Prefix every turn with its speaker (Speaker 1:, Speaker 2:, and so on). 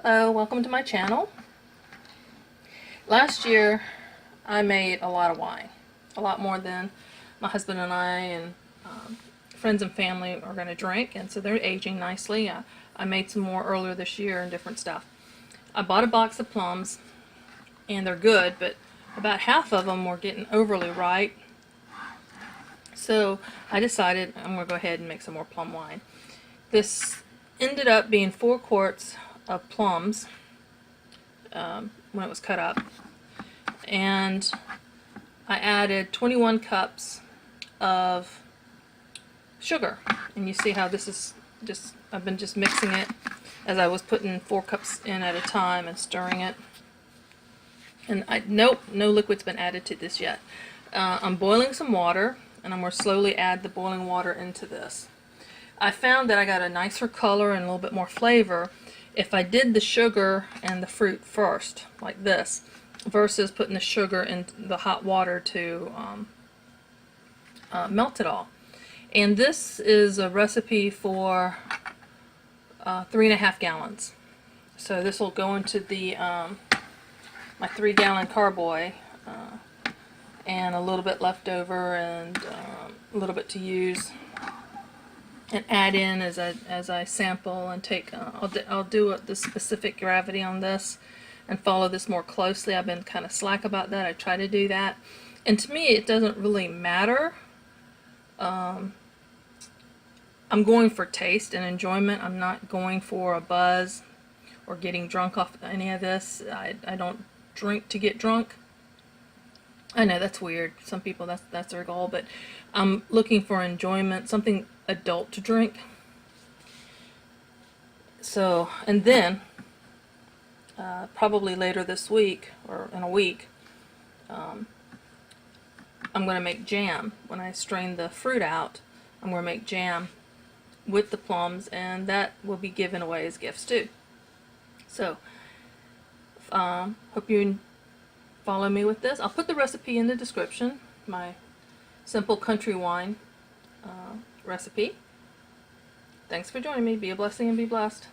Speaker 1: Hello, welcome to my channel. Last year I made a lot of wine, a lot more than my husband and I and friends and family are going to drink, and so they're aging nicely. I made some more earlier this year and different stuff. I bought a box of plums, and they're good, but about half of them were getting overly ripe, so I decided I'm going to go ahead and make some more plum wine. This ended up being 4 quarts of plums when it was cut up, and I added 21 cups of sugar, and you see how this is just, I've been just mixing it as I was putting 4 cups in at a time and stirring it. And nope, no liquid's been added to this yet. I'm boiling some water, and I'm going to slowly add the boiling water into this. I found that I got a nicer color and a little bit more flavor if I did the sugar and the fruit first, like this, versus putting the sugar in the hot water to melt it all. And this is a recipe for 3.5 gallons. So this will go into the my 3-gallon carboy, and a little bit left over, and a little bit to use and add in as I sample and take. I'll do the specific gravity on this and follow this more closely. I've been kind of slack about that. I try to do that, and to me it doesn't really matter. I'm going for taste and enjoyment. I'm not going for a buzz or getting drunk off any of this. I don't drink to get drunk. I know that's weird. Some people, that's their goal, but I'm looking for enjoyment, something adult to drink. So, and then probably later this week or in a week, I'm going to make jam. When I strain the fruit out, I'm going to make jam with the plums, and that will be given away as gifts too. So, hope you follow me with this. I'll put the recipe in the description, my simple country wine recipe. Thanks for joining me. Be a blessing and be blessed.